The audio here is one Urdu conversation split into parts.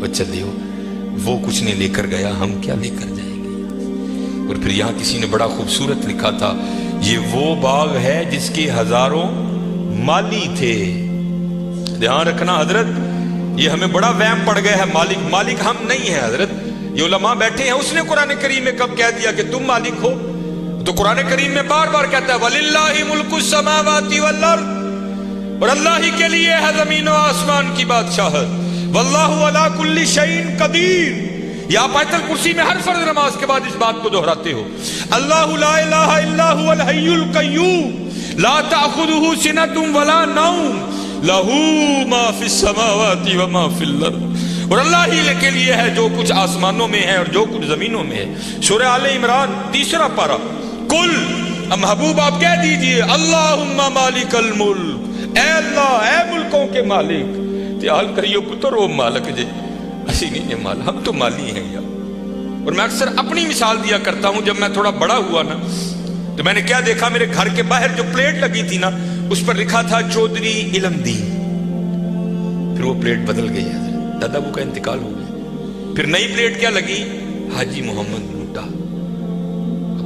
بچہ دیو وہ کچھ نہیں لے کر گیا، ہم کیا لے کر جائیں گے؟ اور پھر یہاں کسی نے بڑا خوبصورت لکھا تھا، یہ وہ باغ ہے جس کے ہزاروں مالی تھے۔ دھیان رکھنا حضرت، یہ ہمیں بڑا وہم پڑ گیا ہے، مالک ہم نہیں ہیں حضرت۔ یہ علماء بیٹھے ہیں، اس نے قرآن کریم میں کب کہہ دیا کہ تم مالک ہو؟ تو قرآن کریم میں بار بار کہتا ہے وَلِلَّهِ مُلْكُ السَّمَاوَاتِ وَالْأَرْضِ، اور اللہ ہی کے لیے ہے زمین و آسمان کی بادشاہت۔ وَاللَّهُ عَلَى كُلِّ شَيْءٍ قَدِيرٌ، یہ آپ آیت الکرسی میں ہر فرض نماز کے بعد اس بات کو دہراتے ہو۔ اللہ لا الہ الا هو الحی القیوم لا تأخذه سنة ولا نوم لہ ما فی السماوات وما فی الارض، اور اللہ ہی کے لیے ہے جو کچھ آسمانوں میں ہے اور جو کچھ زمینوں میں ہے۔ سورہ آل عمران 3 پارہ، کل محبوب آپ کہہ دیجئے اللہم مالک الملک، اے اللہ اے ملکوں کے مالک۔ تیال کریو پتر وہ مالک جے، اسی نہیں ہے مال، ہم تو مالی ہیں یار۔ اور میں اکثر اپنی مثال دیا کرتا ہوں، جب میں تھوڑا بڑا ہوا نا تو میں نے کیا دیکھا، میرے گھر کے باہر جو پلیٹ لگی تھی نا اس پر لکھا تھا چودھری علم دین، پھر وہ پلیٹ بدل گئی حضرت، دادا ابو کا انتقال ہو گیا، پھر نئی پلیٹ کیا لگی، حاجی محمد نوٹا۔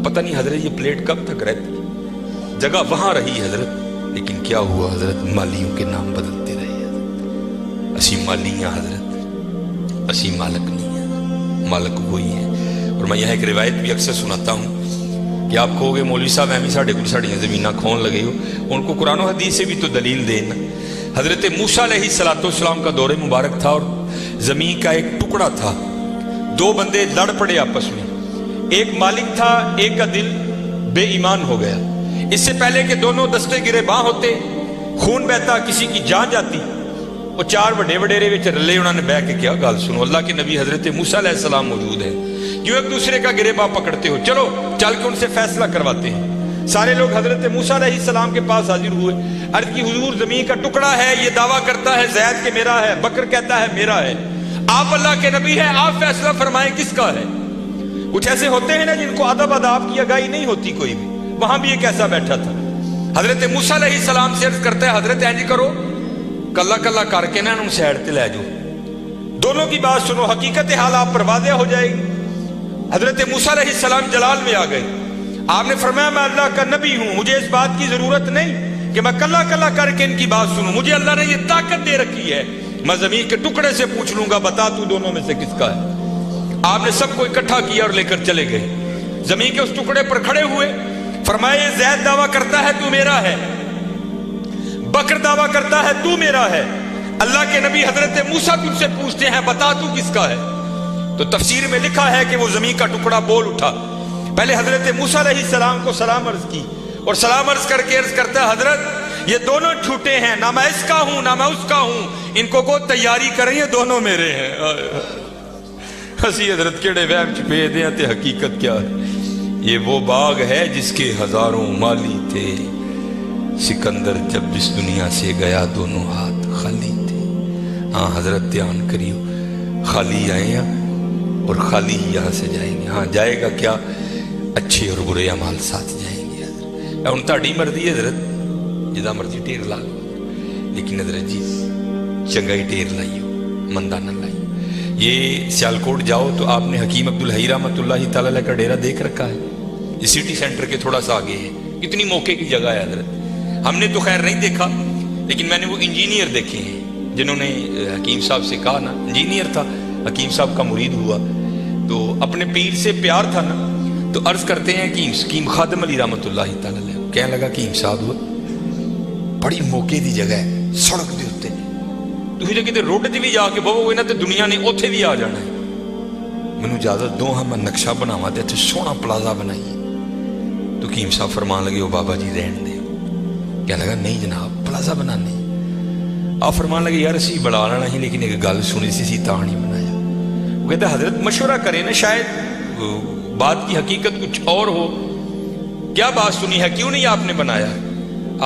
پتہ نہیں حضرت یہ پلیٹ کب تک رہتی، جگہ وہاں رہی حضرت، لیکن کیا ہوا حضرت، مالیوں کے نام بدلتے رہے حضرت۔ اسی مالی ہیں حضرت، اسی مالک نہیں ہیں، مالک وہی ہے۔ اور میں یہاں ایک روایت بھی اکثر سناتا ہوں کہ آپ کہو گے مولوی صاحب ایمی ساڑھے کچھ ساڑھیاں زمینہ کھون لگے ہو، ان کو قرآن و حدیث سے بھی تو دلیل دینا۔ حضرت موسیٰ علیہ السلام کا دور مبارک تھا اور زمین کا ایک ٹکڑا تھا، 2 بندے لڑ پڑے آپس میں، ایک مالک تھا، ایک کا دل بے ایمان ہو گیا۔ اس سے پہلے کہ دونوں دستے گرے باں ہوتے، خون بہتا، کسی کی جان جاتی، وہ 4 بڑے وڈیرے وچ رلے، انہوں نے بہ کے کیا گال سنو، اللہ کے نبی حضرت موسیٰ علیہ السلام موجود ہیں، کیوں ایک دوسرے کا گرے باں پکڑتے ہو، چلو چل کے ان سے فیصلہ کرواتے ہیں۔ سارے لوگ حضرت موسیٰ علیہ السلام کے پاس حاضر ہوئے، عرض کی حضور زمین کا ٹکڑا ہے، یہ دعویٰ کرتا ہے زید کہ میرا ہے، بکر کہتا ہے میرا ہے، آپ اللہ کے نبی ہیں، آپ فیصلہ فرمائیں کس کا ہے۔ کچھ ایسے ہوتے ہیں نا جن کو ادب اداب کی آگاہی نہیں ہوتی کوئی بھی، وہاں بھی ایک ایسا بیٹھا تھا۔ حضرت موسیٰ علیہ السلام سے عرض کرتا ہے حضرت اینج کرو کلا کلا کر کے نا انہوں سیڑ تے لے جاؤ، دونوں کی بات سنو، حقیقت حال آپ پر واضح ہو جائے گی۔ حضرت موسیٰ علیہ السلام جلال میں آ گئے، آپ نے فرمایا میں اللہ کا نبی ہوں، مجھے اس بات کی ضرورت نہیں کہ میں کلا کلا کر کے ان کی بات سنوں، مجھے اللہ نے یہ طاقت دے رکھی ہے، میں زمین کے ٹکڑے سے پوچھ لوں گا بتا تو دونوں میں سے کس کا ہے۔ آپ نے سب کو اکٹھا کیا اور لے کر چلے گئے، زمین کے اس ٹکڑے پر کھڑے ہوئے، فرمایا یہ زید دعویٰ کرتا ہے تو میرا ہے، بکر دعویٰ کرتا ہے تو میرا ہے، اللہ کے نبی حضرت موسیٰ تجھ سے پوچھتے ہیں بتا تو کس کا ہے۔ تو تفسیر میں لکھا ہے کہ وہ زمین کا ٹکڑا بول اٹھا، پہلے حضرت موسیٰ علیہ السلام کو سلام عرض کی، اور سلام عرض کر کے عرض کرتا ہے حضرت یہ دونوں جھوٹے ہیں، نہ میں اس کا ہوں نہ میں اس کا ہوں، ان کو تیاری کریں، یہ دونوں میرے ہیں۔ ہسی حضرت کیڑے وہم چھپے دیں تے حقیقت کیا ہے، یہ وہ باغ ہے جس کے ہزاروں مالی تھے، سکندر جب اس دنیا سے گیا دونوں ہاتھ خالی تھے۔ ہاں حضرت دھیان کریو، خالی آئے ہیں اور خالی ہی یہاں سے جائیں گے۔ ہاں جائے گا کیا، اچھے اور برے اعمال ساتھ جائیں گے حضرت۔ ان تاڑی مرضی حضرت جدا مرضی ٹیر لا لو، لیکن حضرت جی چنگائی ٹیر لائیو، مندہ نہ لائیو۔ یہ سیالکوٹ جاؤ تو آپ نے حکیم عبدالحی رحمۃ اللہ تعالیٰ علیہ کا ڈیرہ دیکھ رکھا ہے، یہ سٹی سینٹر کے تھوڑا سا آگے ہے، اتنی موقع کی جگہ ہے حضرت۔ ہم نے تو خیر نہیں دیکھا، لیکن میں نے وہ انجینئر دیکھے ہیں جنہوں نے حکیم صاحب سے کہا نا، انجینئر تھا، حکیم صاحب کا مرید ہوا تو اپنے پیر سے پیار تھا نا، تو عرض کرتے ہیں کہ حکیم خادم علی رحمۃ اللہ تعالیٰ علیہ کہنے لگا کہ حکیم صاحب بڑی موقع دی جگہ ہے، سڑک دے ہوتے تھی جے کتے روڈ تے بھی جا کے بہو گے نا تو دنیا نے اوتھے بھی آ جانا ہے، مینوں اجازت دو ہاں میں نقشہ بناواں تے اتنے سونا پلازا بنائیے۔ تو حکیم صاحب فرمان لگے وہ بابا جی رہن دے، کہنے لگا نہیں جناب پلازا بنانے، آپ فرمان لگے یار اسی بڑا لینا ہی، لیکن ایک گل سنی سی تاں نہیں بنایا۔ وہ کہتا حضرت مشورہ کریں نا، شاید بات کی حقیقت کچھ اور ہو، کیا بات سنی ہے کیوں نہیں آپ نے بنایا؟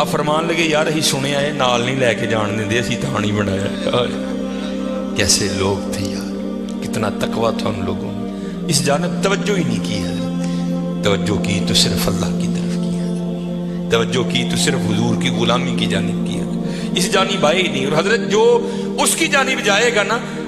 آپ فرمان لگے یار ہی سنے آئے نال نہیں لے کے جان دیں دے، اسی تاں نہیں بنایا۔ کیسے لوگ تھے یار، کتنا تقویٰ تھا ان لوگوں میں، اس جانب توجہ ہی نہیں کی حضرت، توجہ کی تو صرف اللہ کی طرف کی حضرت، توجہ کی تو صرف حضور کی غلامی کی جانب کی حضرت، اس جانب آئے ہی نہیں۔ اور حضرت جو اس کی جانب جائے گا نا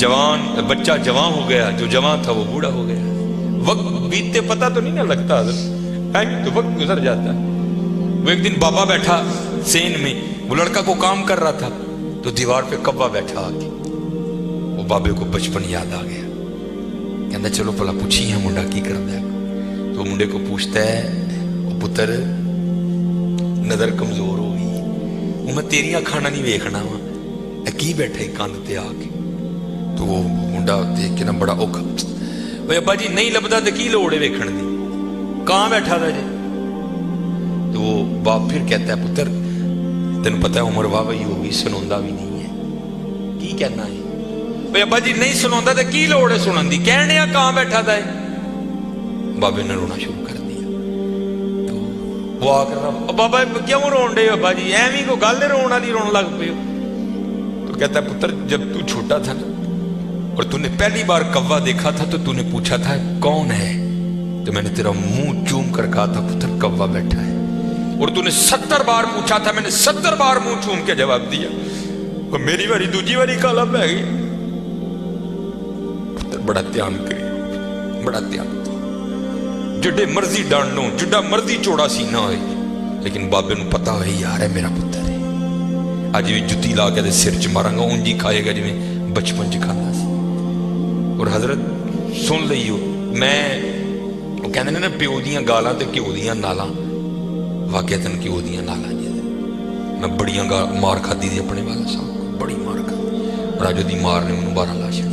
جوان بچہ جوان ہو گیا، جو جوان تھا وہ بوڑھا ہو گیا. وقت بیتتے پتہ تو نہیں نہ لگتا حضرت، تو وقت گزر جاتا ہے. وہ ایک دن بابا بیٹھا سین میں، وہ لڑکا کو کام کر رہا تھا، تو دیوار پہ کبا بیٹھا آ کے. وہ بابے کو بچپن یاد آ گیا. کہنا چلو پلا پوچھی ہے منڈا کی کرتا ہے. تو منڈے کو پوچھتا ہے، وہ پتر نظر کمزور ہو گئی، وہ میں تیریاں کھانا نہیں ویکھنا وا، کی بیٹھا کاند تے آ کے. تو وہ منڈا دیکھ کے نا بڑا اوکھا، بھائی ابا جی نہیں لبدا تو کی لوڑ ہے ویکھن دی، کہاں بیٹھا تھا جی. تو وہ باپ پھر کہتا ہے پتر تین پتہ ہے عمر واہ ہی ہوگی، سنوندا بھی نہیں ہے، کی کہنا ہے. بھائی ابا جی نہیں سنوندا تو کی لوڑ ہے سنن دی، کہنے کہاں بیٹھا تھا. بابے نے رونا شروع کر دیا. تو وہ آ کر بابا کیوں رون ڈے ابا جی، ایویں کو گل رون والی رون لگ پے. تو کہتا ہے پتر جب تو چھوٹا تھا نا اور تو نے پہلی بار کوا دیکھا تھا تو تو نے پوچھا تھا کون ہے، تو میں نے تیرا منہ چوم کر کہا تھا پتر کوا بیٹھا ہے. اور تو نے 70 بار پوچھا تھا، میں نے 70 بار منہ چوم کے جواب دیا. اور میری باری دوجی باری کالا پہ گئی. پتر بڑا دھیان کرے، بڑا دھیان، جڈے مرضی ڈانڈوں، جڈا مرضی چوڑا سینہ ہوئے، لیکن بابے نو پتا ہوئے یار ہے میرا پتر ہے. آج بھی جتی لا کے سر چ مارا گا، اونجی کھائے گا جی میں بچپن چ کھانا سی. اور حضرت سن لئیو، میں وہ کہنے نا پیو دیاں گالاں تے کیو دیاں نالاں، واقعتاً کیو دیاں نالاں جی. میں بڑیاں مار کھا دی اپنے والا صاحب، بڑی مار کھا. اور آج دی مار نے انہوں 12 لا چھڑ.